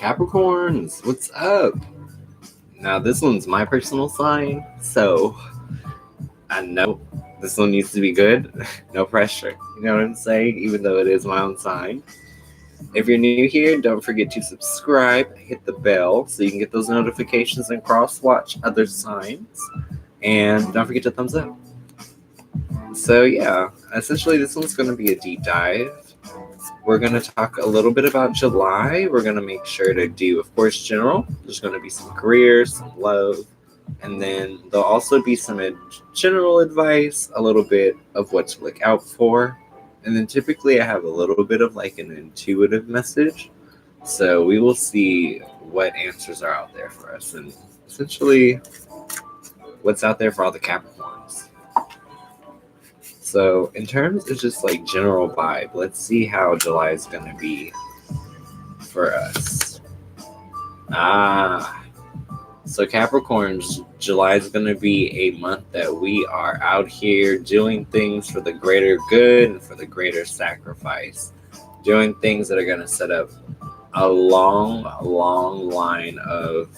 Capricorns, what's up? Now, this one's my personal sign, so I know this one needs to be good. No pressure. You know what I'm saying? Even though it is my own sign. If you're new here, don't forget to subscribe, hit the bell so you can get those notifications and cross-watch other signs. And don't forget to thumbs up. So yeah, essentially this one's going to be a deep dive. We're going to talk a little bit about July. We're going to make sure to do, of course, general. There's going to be some career, some love, and then there'll also be some general advice, a little bit of what to look out for. And then typically I have a little bit of like an intuitive message. So we will see what answers are out there for us and essentially what's out there for all the Capricorns. So in terms of just like general vibe, let's see how July is going to be for us. So Capricorns, July is going to be a month that we are out here doing things for the greater good and for the greater sacrifice. Doing things that are going to set up a long line of,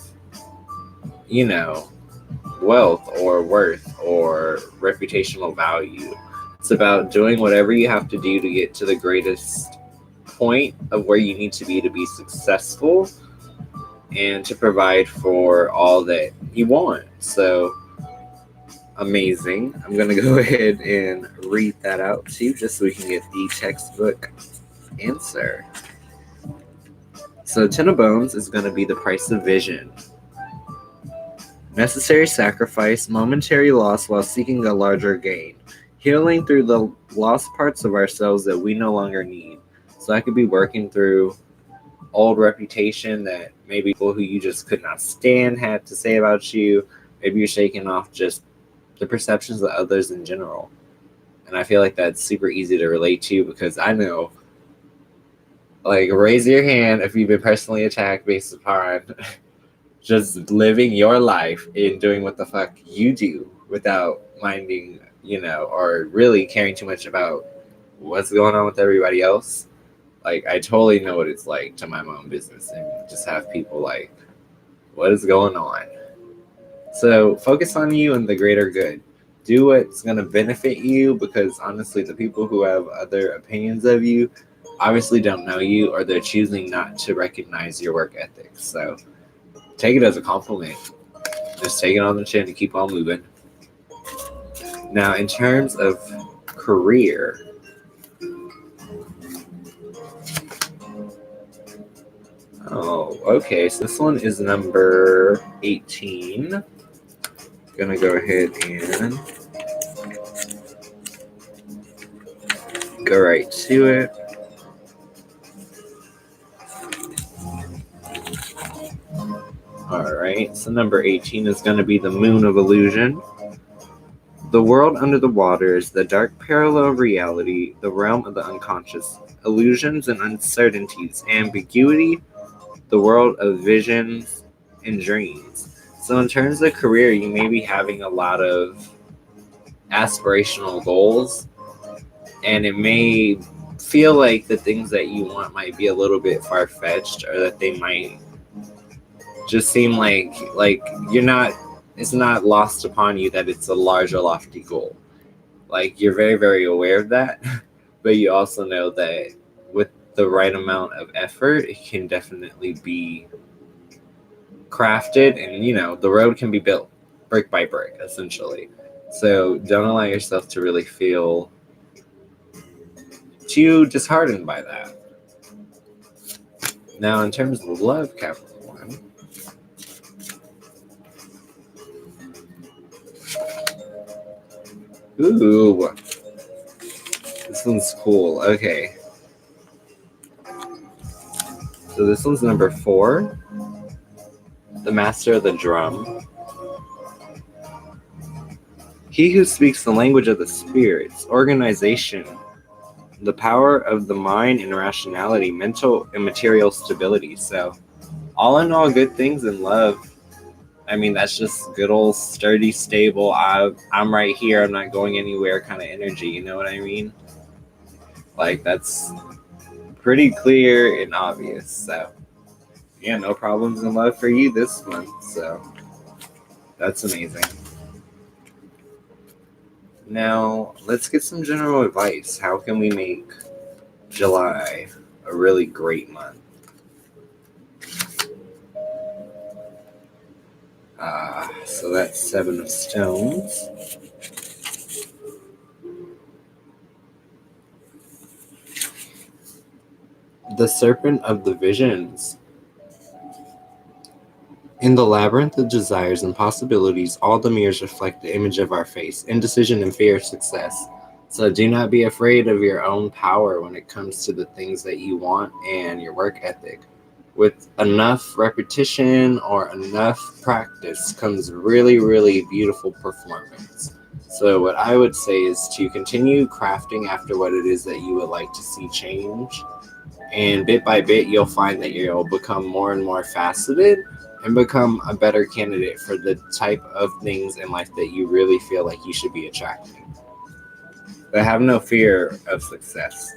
wealth or worth or reputational value. It's about doing whatever you have to do to get to the greatest point of where you need to be successful and to provide for all that you want. So amazing. I'm going to go ahead and read that out to you just so we can get the textbook answer. So 10 of Bones is going to be the price of vision. Necessary sacrifice, momentary loss while seeking a larger gain. Healing through the lost parts of ourselves that we no longer need. So I could be working through old reputation that maybe people who you just could not stand had to say about you. Maybe you're shaking off just the perceptions of others in general. And I feel like that's super easy to relate to because I know, like, raise your hand if you've been personally attacked based upon just living your life and doing what the fuck you do without minding, or really caring too much about what's going on with everybody else. Like, I totally know what it's like to mind my own business and just have people like, what is going on? So focus on you and the greater good. Do what's going to benefit you because honestly, the people who have other opinions of you obviously don't know you or they're choosing not to recognize your work ethic. So take it as a compliment. Just take it on the chin and keep on moving. Now, in terms of career, okay, so this one is number 18. Gonna go ahead and go right to it. Alright, so number 18 is going to be the Moon of Illusion. The world under the water is the dark parallel of reality, the realm of the unconscious, illusions and uncertainties, ambiguity, the world of visions and dreams. So in terms of career, you may be having a lot of aspirational goals, and it may feel like the things that you want might be a little bit far-fetched, or that they might just seem like it's not lost upon you that it's a large or lofty goal. Like, you're very, very aware of that, but you also know that with the right amount of effort, it can definitely be crafted, and the road can be built brick by brick, essentially. So don't allow yourself to really feel too disheartened by that. Now, in terms of love, Capricorn, ooh, this one's cool. Okay. So this one's number 4. The Master of the Drum. He who speaks the language of the spirits, organization, the power of the mind and rationality, mental and material stability. So all in all, good things in love. I mean, that's just good old sturdy, stable, I'm right here, I'm not going anywhere kind of energy, you know what I mean? Like, that's pretty clear and obvious. So yeah, no problems in love for you this month. So that's amazing. Now, let's get some general advice. How can we make July a really great month? So that's 7 of Stones. The Serpent of the Visions. In the labyrinth of desires and possibilities, all the mirrors reflect the image of our face, indecision and fear of success. So do not be afraid of your own power when it comes to the things that you want and your work ethic. With enough repetition or enough practice comes really, really beautiful performance. So what I would say is to continue crafting after what it is that you would like to see change. And bit by bit, you'll find that you'll become more and more faceted and become a better candidate for the type of things in life that you really feel like you should be attracting. But have no fear of success.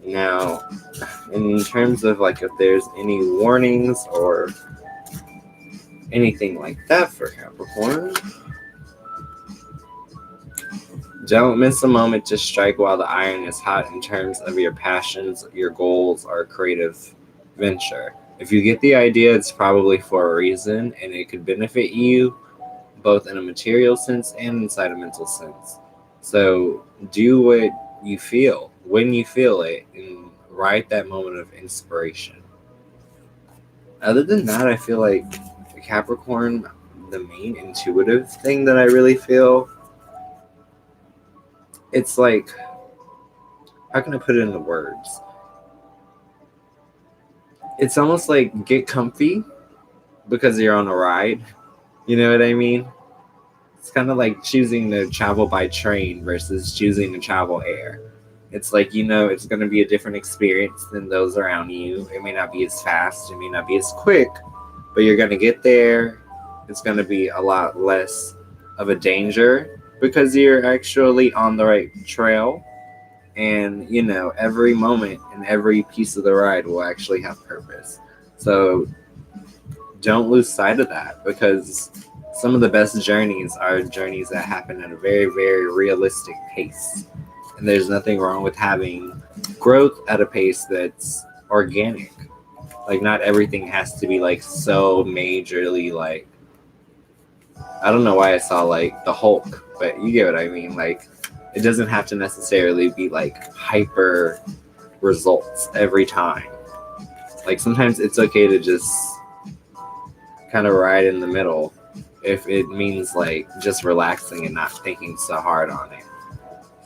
Now, in terms of like if there's any warnings or anything like that for Capricorn, don't miss a moment to strike while the iron is hot in terms of your passions, your goals, or creative venture. If you get the idea, it's probably for a reason, and it could benefit you both in a material sense and inside a mental sense. So do what you feel when you feel it and write that moment of inspiration. Other than that, I feel like Capricorn, the main intuitive thing that I really feel, it's like, how can I put it into words? It's almost like get comfy because you're on a ride. You know what I mean? It's kind of like choosing to travel by train versus choosing to travel air. It's like, it's going to be a different experience than those around you. It may not be as fast, it may not be as quick, but you're going to get there. It's going to be a lot less of a danger because you're actually on the right trail. And, every moment and every piece of the ride will actually have purpose. So don't lose sight of that, because some of the best journeys are journeys that happen at a very, very realistic pace. And there's nothing wrong with having growth at a pace that's organic. Like, not everything has to be like so majorly, like, I don't know why I saw like the Hulk, but you get what I mean. Like, it doesn't have to necessarily be like hyper results every time. Like, sometimes it's okay to just kind of ride in the middle if it means like just relaxing and not thinking so hard on it.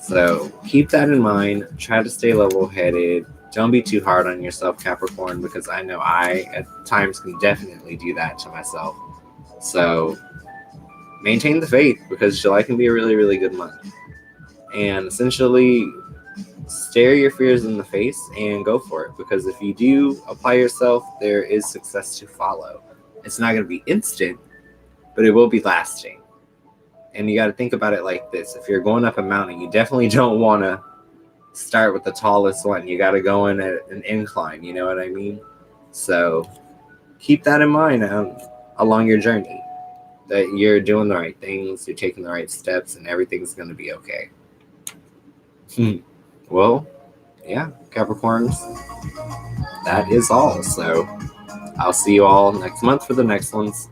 So keep that in mind. Try to stay level-headed. Don't be too hard on yourself, Capricorn, because I know I at times can definitely do that to myself. So maintain the faith, because July can be a really, really good month. And essentially stare your fears in the face and go for it, because if you do apply yourself, there is success to follow. It's not going to be instant, but it will be lasting. And you got to think about it like this. If you're going up a mountain, you definitely don't want to start with the tallest one. You got to go in at an incline, you know what I mean? So keep that in mind along your journey, that you're doing the right things, you're taking the right steps, and everything's going to be okay. Well, yeah, Capricorns, that is all. So I'll see you all next month for the next ones.